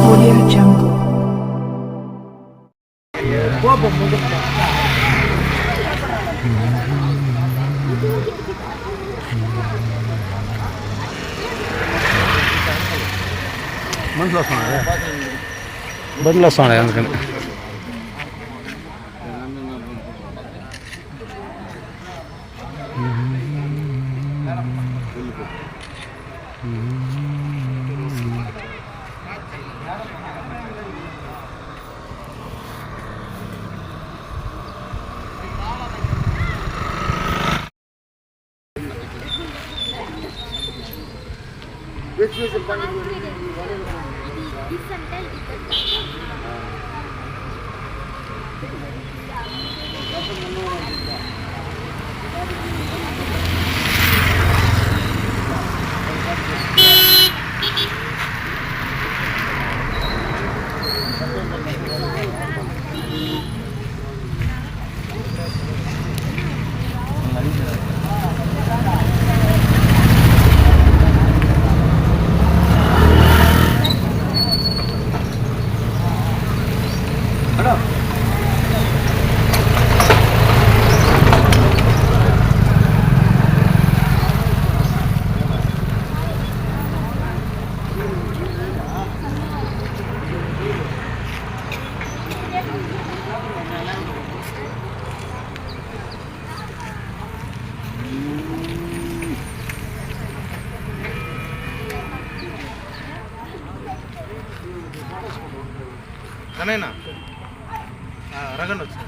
Audio Jungle. బండ్లు వస్తున్నాయి అందుకని కనైనా రగన్ వచ్చి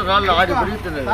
రాళ్ళు ఆడి పెరుగుతున్నాయి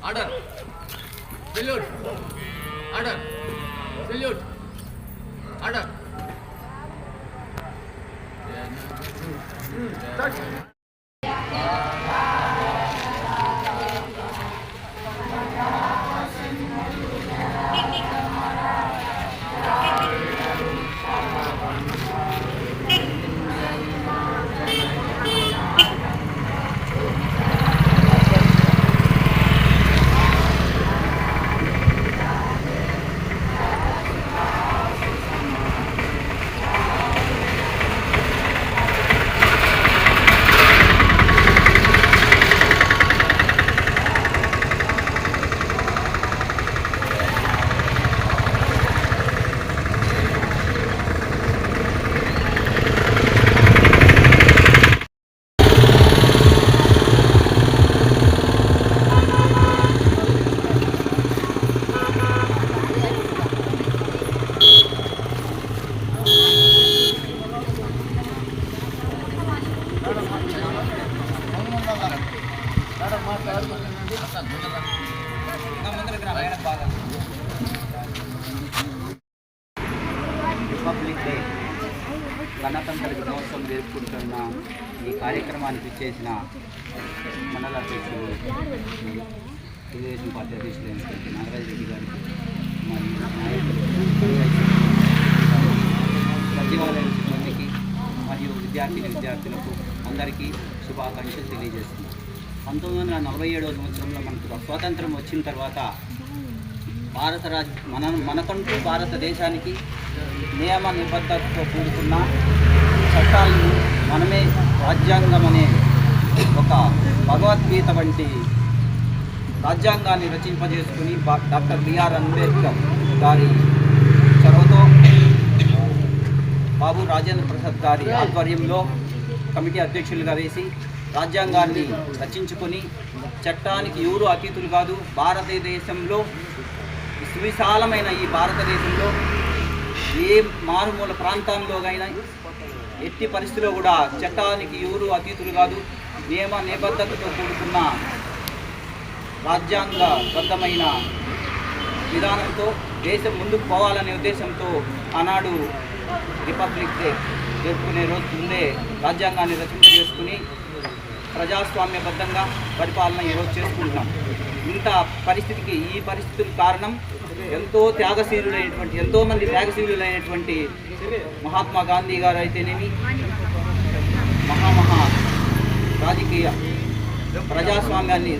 Order. Salute. Order. Salute. Order. Republic day గణతంత్ర దినోత్సవం జరుపుకుంటున్న ఈ కార్యక్రమానికి ఇచ్చేసిన మండల అధ్యక్షులు తెలుగుదేశం పార్టీ అధ్యక్షులు నాగరాజ్ రెడ్డి గారికి మరియు నాయకులు సచివాలయ సిబ్బందికి మరియు విద్యార్థులకు అందరికీ శుభాకాంక్షలు తెలియజేస్తున్నాం. 1947వ సంవత్సరంలో మనకు స్వాతంత్రం వచ్చిన తర్వాత మనకంటూ భారతదేశానికి నియమ నిబద్ధతతో కూడుకున్న చట్టాలను మనమే రాజ్యాంగం అనే ఒక భగవద్గీత వంటి రాజ్యాంగాన్ని రచింపజేసుకుని డాక్టర్ బిఆర్ అంబేద్కర్ గారి చొరవతో బాబు రాజేంద్ర ప్రసాద్ గారి ఆధ్వర్యంలో కమిటీ అధ్యక్షులుగా వేసి రాజ్యాంగాన్ని రచించుకొని చట్టానికి ఎవరు అతీతులు కాదు, భారతదేశంలో సువిశాలమైన ఈ భారతదేశంలో ఏ మారుమూల ప్రాంతాల్లోనైనా ఎట్టి పరిస్థితిలో కూడా చట్టానికి ఎవరు అతీతులు కాదు, నియమ నిబద్ధతతో కూడుకున్న రాజ్యాంగబద్ధమైన విధానంతో దేశం ముందుకు పోవాలనే ఉద్దేశంతో ఆనాడు రిపబ్లిక్ డే జరుపుకునే రోజు ముందే రాజ్యాంగాన్ని రచన చేసుకుని ప్రజాస్వామ్యబద్ధంగా పరిపాలన ఈరోజు చేసుకుంటున్నాం. ఇంత పరిస్థితికి ఈ పరిస్థితులకు కారణం ఎంతోమంది త్యాగశీలులైనటువంటి మహాత్మా గాంధీ గారు అయితేనేమి, మహా రాజకీయ ప్రజాస్వామ్యాన్ని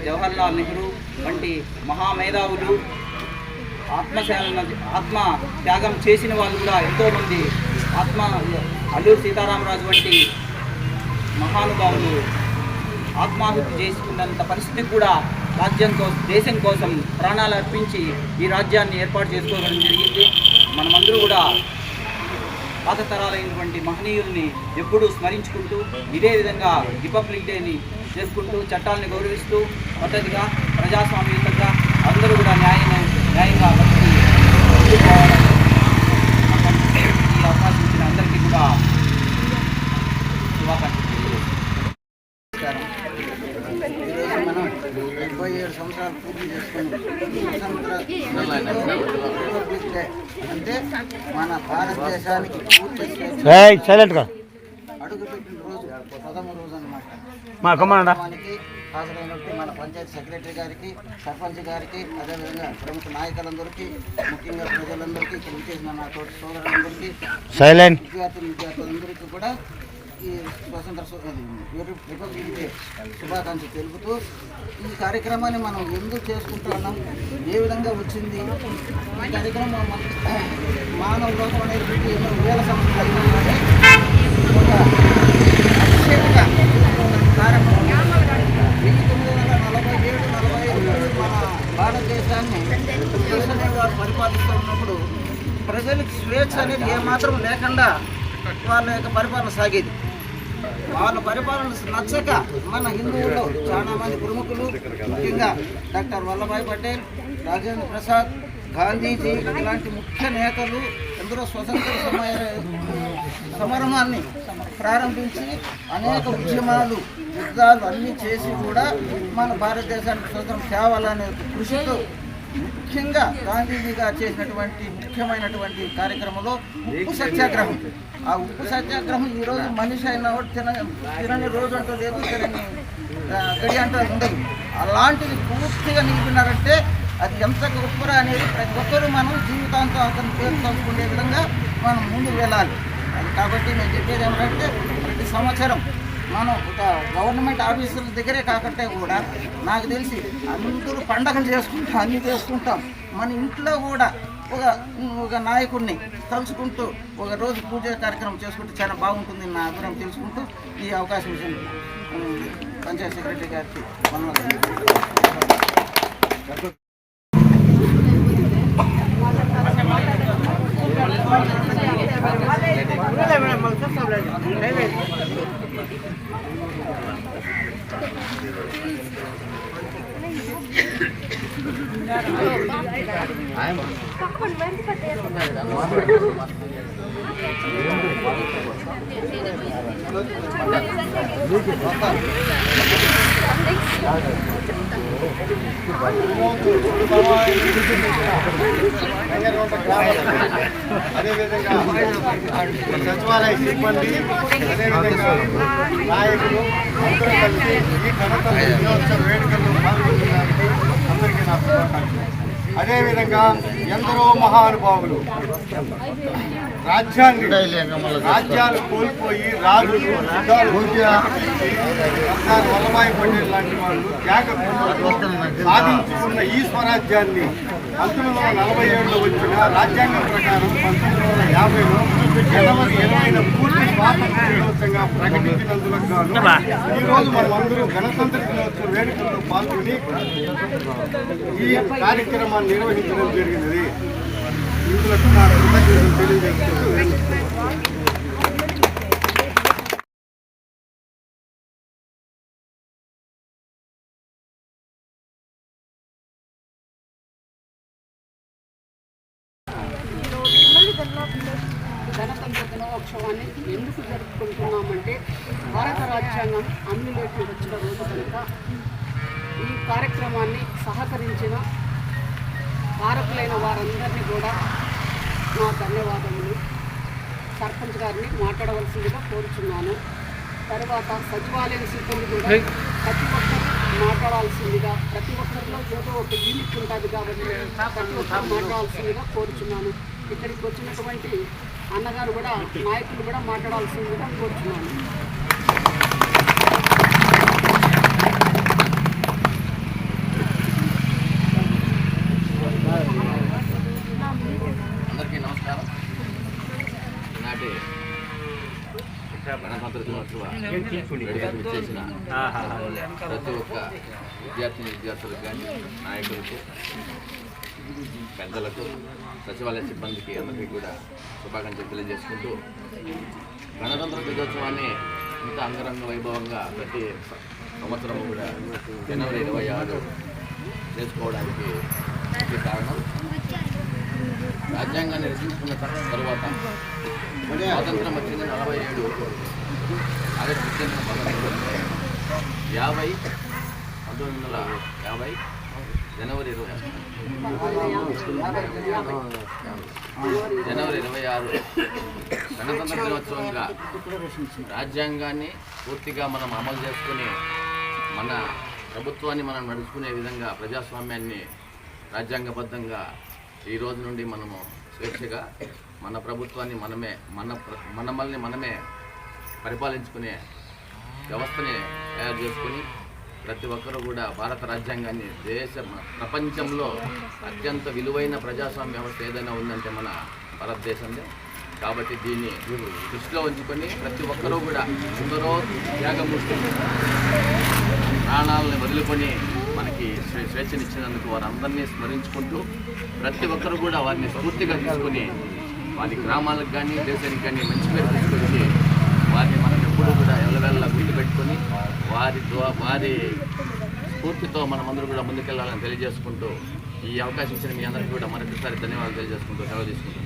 జవహర్లాల్ నెహ్రూ వంటి మహామేధావులు ఆత్మ త్యాగం చేసిన వాళ్ళు కూడా ఎంతోమంది అల్లూరి సీతారామరాజు వంటి మహానుభావులు ఆత్మాహుతి చేసుకున్నంత పరిస్థితి కూడా దేశం కోసం ప్రాణాలు అర్పించి ఈ రాజ్యాన్ని ఏర్పాటు చేసుకోవడం జరిగింది. మనమందరూ కూడా పాత తరాలైనటువంటి మహనీయుల్ని ఎప్పుడూ స్మరించుకుంటూ ఇదే విధంగా రిపబ్లిక్ డేని చేసుకుంటూ చట్టాలను గౌరవిస్తూ పద్ధతిగా ప్రజాస్వామ్యంగా అందరూ కూడా న్యాయంగా ముందుకు పోవాలని ఈ అవకాశం ఇచ్చిన అందరికీ కూడా శుభాకాంక్షలు తెలియజేస్తున్నాను. ఈరోజు మనం 77 సంవత్సరాలు పూర్తి చేసుకున్నాం. రిపబ్లిక్ డే అంటే మన భారతదేశానికి పూర్తి సైలెంట్గా అడుగుపెట్టిన రోజు, ప్రథమ రోజు అన్నమాట. మా కమాండా మనకి హాజరైనట్టు మన పంచాయతీ సెక్రటరీ గారికి, సర్పంచ్ గారికి, అదేవిధంగా ప్రముఖ నాయకులందరికీ, ముఖ్యంగా ప్రజలందరికీ, ఇక్కడ విచ్చేసిన నా తోటి సోదరులందరికీ, సైలెంట్ విద్యార్థులందరికీ కూడా ఈ రిపబ్లిక్ డే శుభాకాంక్షలు తెలుపుతూ ఈ కార్యక్రమాన్ని మనం ఎందుకు చేసుకుంటున్నాం, ఏ విధంగా వచ్చింది ఈ కార్యక్రమం, మానవ లోకం అనేది ఎన్నో వేల సంవత్సరాలు అయినా కానీ ఒక అత్యధిక కారణం 1947-45 మన భారతదేశాన్ని బ్రిటిష్ వారు పరిపాలిస్తూ ఉన్నప్పుడు ప్రజలకు స్వేచ్ఛ అనేది ఏమాత్రం లేకుండా వాళ్ళ యొక్క పరిపాలన సాగేది. వాళ్ళ పరిపాలన నచ్చక మన హిందువుల్లో చాలా మంది ప్రముఖులు, ముఖ్యంగా డాక్టర్ వల్లభాయ్ పటేల్, రాజేంద్ర ప్రసాద్, గాంధీజీ ఇలాంటి ముఖ్య నేతలు ఎందరో స్వతంత్ర సమరమాన్ని ప్రారంభించి అనేక ఉద్యమాలు, యుద్ధాలు అన్నీ చేసి కూడా మన భారతదేశానికి స్వతంత్రం తేవాలనే కృషితో ముఖ్యంగా గాంధీజీగా చేసినటువంటి ముఖ్యమైనటువంటి కార్యక్రమంలో ఉప్పు సత్యాగ్రహం. ఆ ఉప్పు సత్యాగ్రహం ఈరోజు మనిషి అయినా తినని రోజు అంటూ లేదు, తినని గడి అంటూ ఉండదు. అలాంటిది పూర్తిగా నిలిపినారంటే అది ఎంత గొప్పరా అనేది ప్రతి ఒక్కరూ మనం జీవితాంతం అతని పేరు తలుచుకునే విధంగా మనం ముందుకు వెళ్ళాలి. అది కాబట్టి నేను చెప్పేది ఏమంటే ప్రతి సంవత్సరం మనం ఒక గవర్నమెంట్ ఆఫీసుల దగ్గరే కాకుండా కూడా నాకు తెలిసి అందరూ పండగలు చేసుకుంటాం, అన్నీ చేసుకుంటాం. మన ఇంట్లో కూడా ఒక నాయకుడిని తలుచుకుంటూ ఒక రోజు పూజ కార్యక్రమం చేసుకుంటే చాలా బాగుంటుంది నా అభిప్రాయం తెలుసుకుంటూ ఈ అవకాశం ఇచ్చింది పంచాయత్ సెక్రటరీ గారికి అదేవిధంగా సచివాలయ సిబ్బంది, అదేవిధంగా నాయకులు అందరూ కలిసి ఈ గణతంత్ర దినోత్సవ వేడుకల్లో పాల్గొనడానికి అందరికీ నా శుభాకాంక్షలు. అదేవిధంగా ఎందరో మహానుభావులు రాజ్యాలు కోల్పోయి రాజులు సర్దార్ వల్లభాయ్ పటేల్ లాంటి వాళ్ళు సాధించుకున్న ఈ స్వరాజ్యాన్ని 1947లో వచ్చిన రాజ్యాంగం ప్రకారం 1950లో జనవరి 20న పూర్తి స్వాతంత్ర దినోత్సవంగా ప్రకటించినందుకు గాను ఈరోజు మనమందరూ గణతంత్ర దినోత్సవ వేడుకల్లో పాల్గొని ఈ కార్యక్రమాన్ని నిర్వహించడం జరిగినది. ఇందులో నా కృతజ్ఞతలు తెలియజేస్తూ గణతంత్ర దినోత్సవాన్ని ఎందుకు జరుపుకుంటున్నామంటే భారత రాజ్యాంగం అమలులోకి వచ్చిన రోజు కనుక ఈ కార్యక్రమాన్ని సహకరించిన కారకులైన వారందరినీ కూడా నా ధన్యవాదములు. సర్పంచ్ గారిని మాట్లాడవలసిందిగా కోరుచున్నాను. తర్వాత సచివాలయం సిబ్బంది కూడా ప్రతి ఒక్కరు మాట్లాడాల్సిందిగా, ప్రతి ఒక్కరిలో ఏదో ఒక యూనిట్ ఉంటుంది కాబట్టి ప్రతి ఒక్కరు మాట్లాడాల్సిందిగా కోరుచున్నాను. ఇక్కడికి వచ్చినటువంటి అన్నగారు కూడా, నాయకులు కూడా మాట్లాడాల్సిందిగా కోరుచున్నాను. అందరికీ నమస్కారం. ఈనాటి గణతంత్ర దినోత్సవ వేడుకలకు చేసిన ప్రతి ఒక్క విద్యార్థులకు కానీ, నాయకులకు, పెద్దలకు, సచివాలయ సిబ్బందికి అందరికీ కూడా శుభాకాంక్షలు తెలియజేసుకుంటూ గణతంత్ర దినోత్సవాన్ని ఇంత అంగరంగ వైభవంగా ప్రతి సంవత్సరం కూడా జనవరి 26 చేసుకోవడానికి ముఖ్య కారణం రాజ్యాంగాన్ని రచించుకున్న తరువాత స్వాతంత్రం వచ్చింది 47 ఆగస్టు 1950 జనవరి 26 గణతంత్ర దినోత్సవంగా రాజ్యాంగాన్ని పూర్తిగా మనం అమలు చేసుకుని మన ప్రభుత్వాన్ని మనం నడుచుకునే విధంగా ప్రజాస్వామ్యాన్ని రాజ్యాంగబద్ధంగా ఈ రోజు నుండి మనము స్వేచ్ఛగా మన ప్రభుత్వాన్ని మనమల్ని మనమే పరిపాలించుకునే వ్యవస్థని తయారు చేసుకుని ప్రతి ఒక్కరూ కూడా భారత రాజ్యాంగాన్ని ప్రపంచంలో అత్యంత విలువైన ప్రజాస్వామ్య వ్యవస్థ ఏదైనా ఉందంటే మన భారతదేశంలో. కాబట్టి దీన్ని దృష్టిలో ఉంచుకొని ప్రతి ఒక్కరూ కూడా ఎందరో త్యాగమూర్తి ప్రాణాలను వదులుకొని మనకి స్వేచ్ఛనిచ్చినందుకు వారందరినీ స్మరించుకుంటూ ప్రతి ఒక్కరు కూడా వారిని స్ఫూర్తిగా తీసుకొని వారి గ్రామాలకు కానీ దేశానికి కానీ మంచి పేరు తీసుకొచ్చి వారిని మనం ఎప్పుడూ కూడా ఎల్లవెల్లా గుర్తుపెట్టుకొని వారి స్ఫూర్తితో మనమందరూ కూడా ముందుకెళ్లాలని తెలియజేసుకుంటూ ఈ అవకాశం ఇచ్చిన మీ అందరికీ కూడా మరొకసారి ధన్యవాదాలు తెలియజేసుకుంటూ సెలవు తీసుకుంటాం.